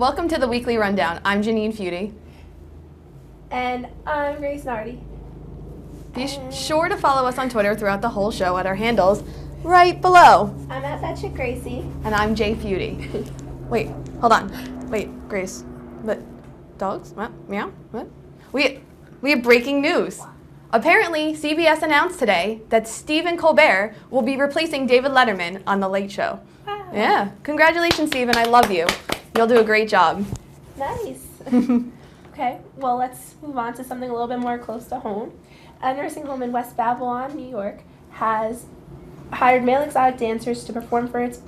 Welcome to the Weekly Rundown. I'm Janine Feudy. And I'm Grace Nardi. Be sure to follow us on Twitter throughout the whole show at our handles right below. I'm at That Chick Gracie. And I'm Jay Feudy. Wait, hold on. Wait, Grace. But dogs? What? Meow? What? We have breaking news. Apparently, CBS announced today that Stephen Colbert will be replacing David Letterman on The Late Show. Wow. Yeah. Congratulations, Stephen. I love you. You'll do a great job. Nice. Okay, well, let's move on to something a little bit more close to home. A nursing home in West Babylon, New York, has hired male exotic dancers to perform for its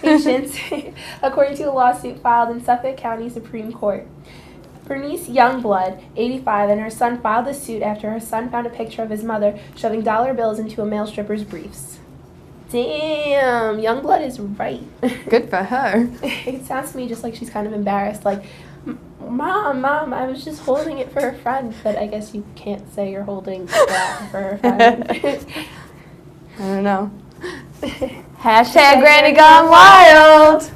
patients, according to a lawsuit filed in Suffolk County Supreme Court. Bernice Youngblood, 85, and her son filed the suit after her son found a picture of his mother shoving dollar bills into a male stripper's briefs. Damn, Youngblood is right. Good for her. It sounds to me just like she's kind of embarrassed, like, Mom, I was just holding it for a friend. But I guess you can't say you're holding that for a friend. I don't know. Hashtag Granny Gone Wild.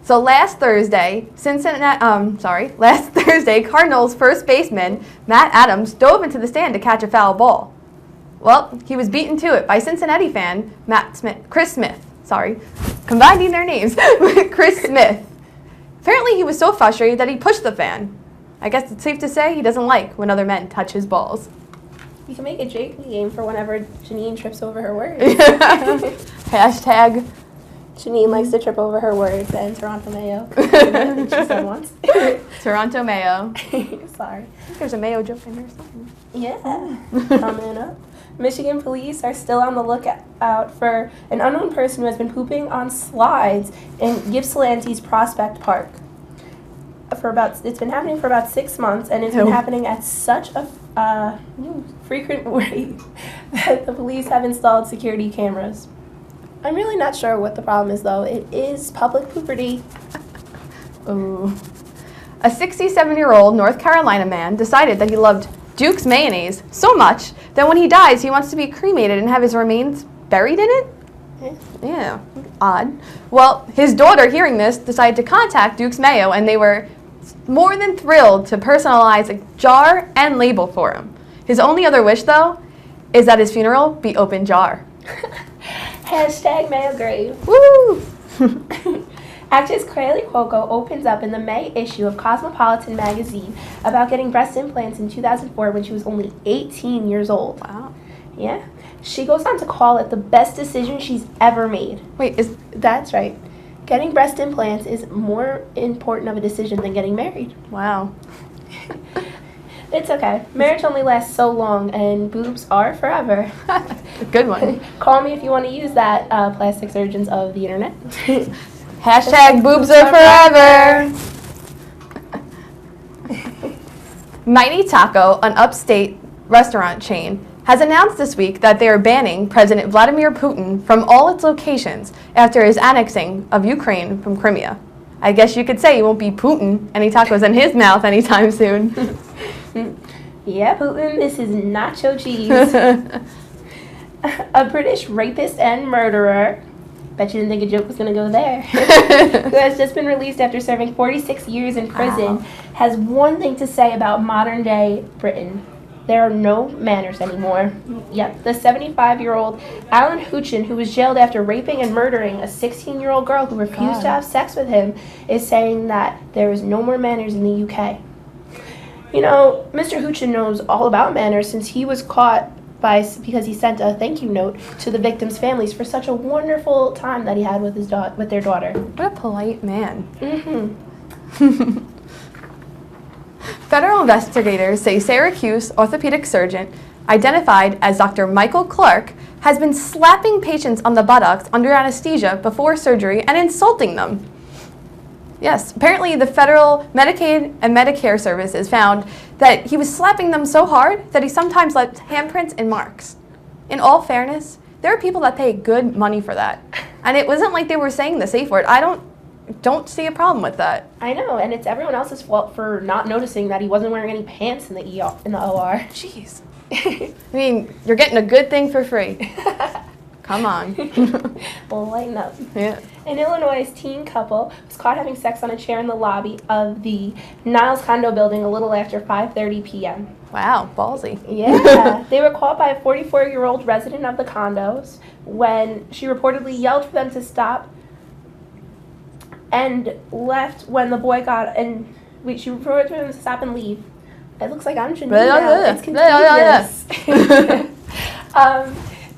So last Thursday, Cardinals first baseman Matt Adams dove into the stand to catch a foul ball. Well, he was beaten to it by Cincinnati fan Chris Smith. Combining their names with Chris Smith. Apparently, he was so frustrated that he pushed the fan. I guess it's safe to say he doesn't like when other men touch his balls. You can make a drinking game for whenever Janine trips over her words. Hashtag Janine likes to trip over her words and Toronto Mayo. I think she said once. Toronto Mayo. Sorry. I think there's a Mayo joke in there somewhere. Yeah. Coming up. Michigan police are still on the lookout for an unknown person who has been pooping on slides in Ypsilanti's Prospect Park. It's been happening for about 6 months, and it's been happening at such a frequent rate that the police have installed security cameras. I'm really not sure what the problem is, though. It is public pooperty. Ooh. A 67-year-old North Carolina man decided that he loved Duke's mayonnaise so much that when he dies, he wants to be cremated and have his remains buried in it? Yeah, odd. Well, his daughter, hearing this, decided to contact Duke's Mayo, and they were more than thrilled to personalize a jar and label for him. His only other wish, though, is that his funeral be open jar. Hashtag Mayo Grave. Woo! Actress Kaley Cuoco opens up in the May issue of Cosmopolitan magazine about getting breast implants in 2004 when she was only 18 years old. Wow. Yeah. She goes on to call it the best decision she's ever made. That's right. Getting breast implants is more important of a decision than getting married. Wow. It's okay. Marriage only lasts so long, and boobs are forever. Good one. Call me if you want to use that, plastic surgeons of the internet. Hashtag boobs are forever. Mighty Taco, an upstate restaurant chain, has announced this week that they are banning President Vladimir Putin from all its locations after his annexing of Ukraine from Crimea. I guess you could say he won't be Putin any tacos in his mouth anytime soon. Yeah, Putin, this is nacho cheese. A British rapist and murderer, bet you didn't think a joke was going to go there, who has just been released after serving 46 years in prison, has one thing to say about modern-day Britain. There are no manners anymore. Yep, the 75-year-old Alan Houchen, who was jailed after raping and murdering a 16-year-old girl who refused to have sex with him, is saying that there is no more manners in the UK. You know, Mr. Houchen knows all about manners since he was caught because he sent a thank you note to the victims' families for such a wonderful time that he had with with their daughter. What a polite man. Mm-hmm. Federal investigators say Syracuse orthopedic surgeon, identified as Dr. Michael Clark, has been slapping patients on the buttocks under anesthesia before surgery and insulting them. Yes, apparently the federal Medicaid and Medicare services found that he was slapping them so hard that he sometimes left handprints and marks. In all fairness, there are people that pay good money for that. And it wasn't like they were saying the safe word. I don't see a problem with that. I know, and it's everyone else's fault for not noticing that he wasn't wearing any pants in the OR. Jeez. I mean, you're getting a good thing for free. Come on. Lighten up. Yeah. An Illinois teen couple was caught having sex on a chair in the lobby of the Niles condo building a little after 5:30 p.m. Wow, ballsy. Yeah. They were caught by a 44-year-old resident of the condos when she reportedly yelled for them to stop and left when the boy got and she reported for them to stop and leave. It looks like I'm Janine now. It's contagious.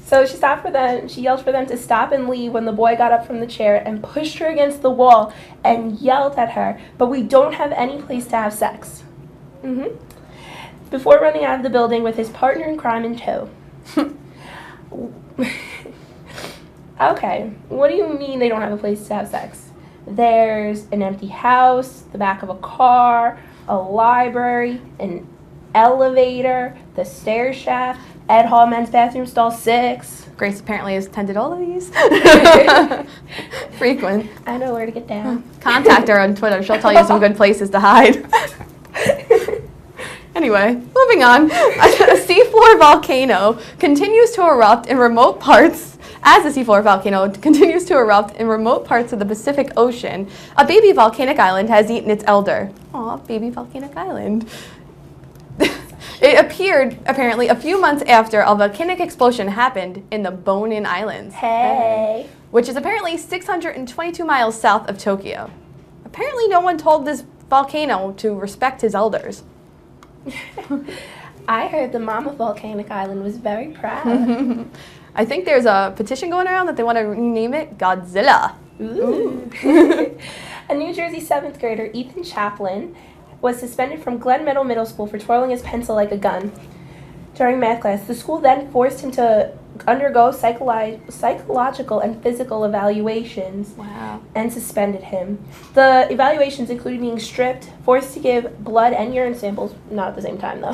So she stopped for them. She yelled for them to stop and leave when the boy got up from the chair and pushed her against the wall and yelled at her. But we don't have any place to have sex. Before running out of the building with his partner in crime in tow. Okay, what do you mean they don't have a place to have sex? There's an empty house, the back of a car, a library, an elevator, the stair shaft, Ed Hall men's bathroom, stall 6. Grace apparently has attended all of these. Frequent. I know where to get down. Contact her on Twitter. She'll tell you some good places to hide. Anyway, moving on. A seafloor volcano continues to erupt in remote parts. As the seafloor volcano continues to erupt in remote parts of the Pacific Ocean, a baby volcanic island has eaten its elder. Aw, baby volcanic island. It appeared, apparently, a few months after a volcanic explosion happened in the Bonin Islands. Hey. Which is apparently 622 miles south of Tokyo. Apparently no one told this volcano to respect his elders. I heard the mama volcanic island was very proud. I think there's a petition going around that they want to rename it Godzilla. Ooh. A New Jersey 7th grader, Ethan Chaplin, was suspended from Glen Meadow Middle School for twirling his pencil like a gun during math class. The school then forced him to undergo psychological and physical evaluations. Wow. And suspended him. The evaluations included being stripped, forced to give blood and urine samples, not at the same time though,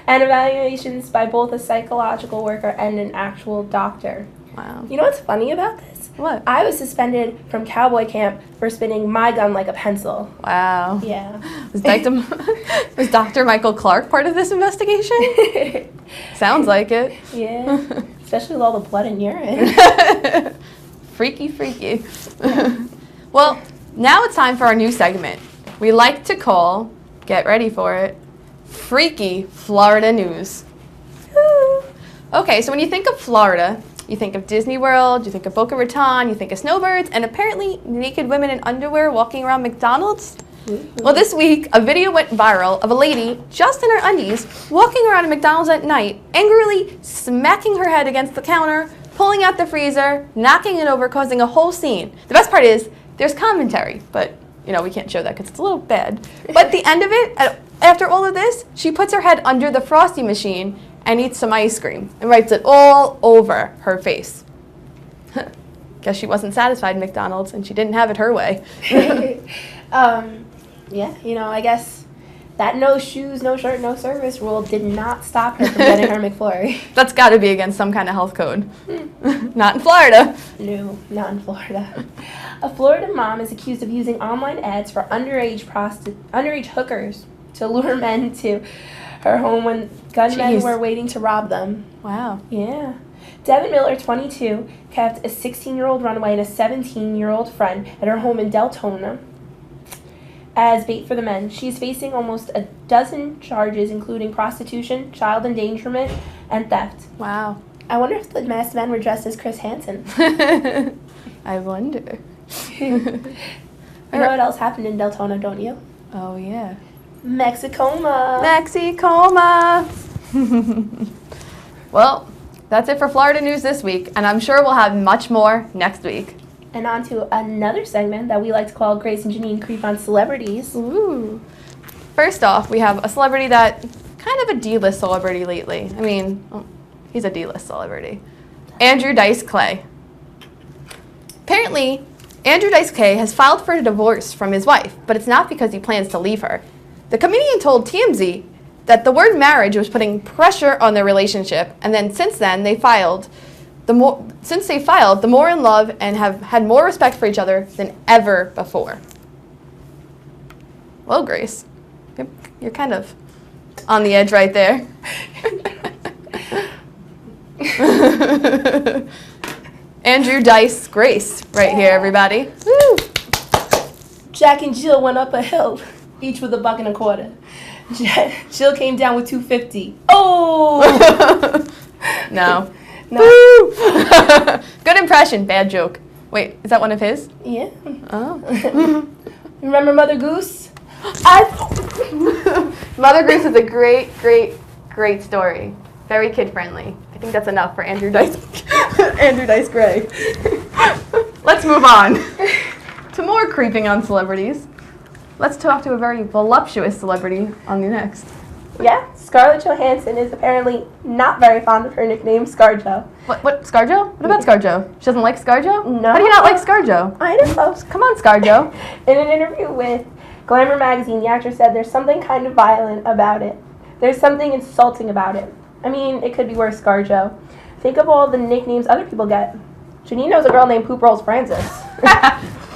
and evaluations by both a psychological worker and an actual doctor. Wow. You know what's funny about this? What? I was suspended from cowboy camp for spinning my gun like a pencil. Wow. Yeah. Was Dr. Michael Clark part of this investigation? Sounds like it. Yeah. Especially with all the blood and urine. Freaky, freaky. Well, now it's time for our new segment. We like to call, get ready for it, Freaky Florida News. Okay, so when you think of Florida, you think of Disney World, you think of Boca Raton, you think of snowbirds, and apparently naked women in underwear walking around McDonald's. Well, this week, a video went viral of a lady just in her undies walking around a McDonald's at night, angrily smacking her head against the counter, pulling out the freezer, knocking it over, causing a whole scene. The best part is, there's commentary, but you know, we can't show that because it's a little bad. But at the end of it, after all of this, she puts her head under the Frosty machine and eats some ice cream and wipes it all over her face. Guess she wasn't satisfied in McDonald's and she didn't have it her way. Yeah, you know, I guess that no shoes, no shirt, no service rule did not stop her from getting her McFlurry. That's got to be against some kind of health code. Not in Florida. No, not in Florida. A Florida mom is accused of using online ads for underage hookers to lure men to her home when gunmen were waiting to rob them. Wow. Yeah. Devin Miller, 22, kept a 16-year-old runaway and a 17-year-old friend at her home in Deltona as bait for the men. She's facing almost a dozen charges, including prostitution, child endangerment, and theft. Wow. I wonder if the masked men were dressed as Chris Hansen. I wonder. You know what else happened in Deltona, don't you? Oh, yeah. Mexicoma. Mexicoma. Well, that's it for Florida news this week, and I'm sure we'll have much more next week. And on to another segment that we like to call Grace and Janine Creep on Celebrities. Ooh. First off, we have a celebrity that kind of a D-list celebrity lately. I mean, he's a D-list celebrity. Andrew Dice Clay. Apparently, Andrew Dice Clay has filed for a divorce from his wife, but it's not because he plans to leave her. The comedian told TMZ that the word marriage was putting pressure on their relationship, and then since then they filed, the more in love and have had more respect for each other than ever before. Well, Grace, you're kind of on the edge right there. Andrew Dice Grace right here, everybody. Woo! Jack and Jill went up a hill, each with $1.25. Jill came down with $2.50. Oh! No. No. Good impression, bad joke. Wait, is that one of his? Yeah. Oh. Remember Mother Goose? Mother Goose is a great, great, great story. Very kid-friendly. I think that's enough for Andrew Dice. Andrew Dice Gray. Let's move on to more creeping on celebrities. Let's talk to a very voluptuous celebrity on the next. Yeah, Scarlett Johansson is apparently not very fond of her nickname, ScarJo. What, ScarJo? What about ScarJo? She doesn't like ScarJo? No. How do you not like ScarJo? I don't know. Come on, ScarJo. In an interview with Glamour magazine, the actress said there's something kind of violent about it. There's something insulting about it. I mean, it could be worse, ScarJo. Think of all the nicknames other people get. Janine knows a girl named Poop Rolls Francis.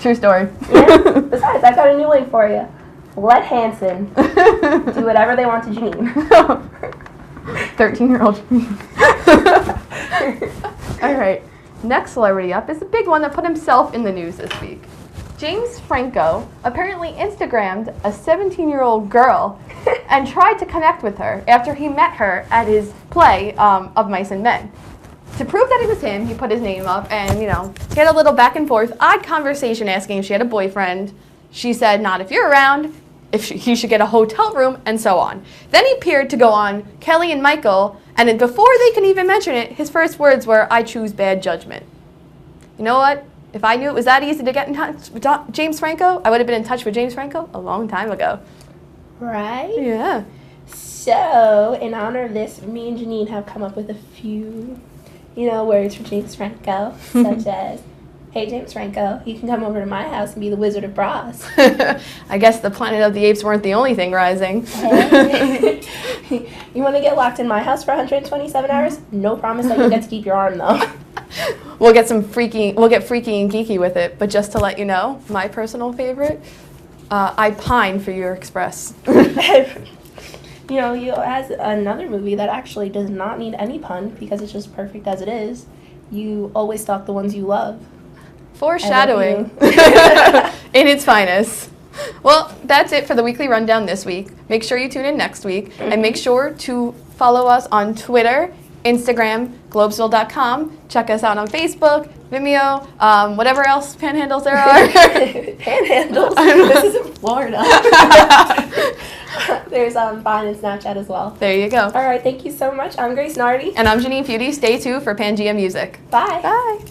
True story. Yeah. Besides, I've got a new one for you. Let Hanson do whatever they want to Janine. 13-year-old Janine. All right. Next celebrity up is a big one that put himself in the news this week. James Franco apparently Instagrammed a 17-year-old girl and tried to connect with her after he met her at his play of Mice and Men. To prove that it was him, he put his name up and, he had a little back and forth, odd conversation asking if she had a boyfriend. She said, not if you're around, he should get a hotel room, and so on. Then he appeared to go on Kelly and Michael, and then before they can even mention it, his first words were, I choose bad judgment. You know what? If I knew it was that easy to get in touch with James Franco, I would have been in touch with James Franco a long time ago. Right? Yeah. So, in honor of this, me and Janine have come up with a few, words for James Franco, such as, hey, James Franco, you can come over to my house and be the Wizard of Bras. I guess the Planet of the Apes weren't the only thing rising. Hey. You want to get locked in my house for 127 hours? No promise that you'll get to keep your arm, though. We'll get freaky and geeky with it, but just to let you know, my personal favorite, I pine for your express. As another movie that actually does not need any pun because it's just perfect as it is, you always stalk the ones you love. Foreshadowing in its finest. Well, that's it for the weekly rundown this week. Make sure you tune in next week, and make sure to follow us on Twitter, Instagram, Globesville.com. Check us out on Facebook, Vimeo, whatever else panhandles there are. Panhandles? This is in Florida. There's Vine and Snapchat as well. There you go. All right, thank you so much. I'm Grace Nardi. And I'm Janine Feudy. Stay tuned for Pangea Music. Bye. Bye.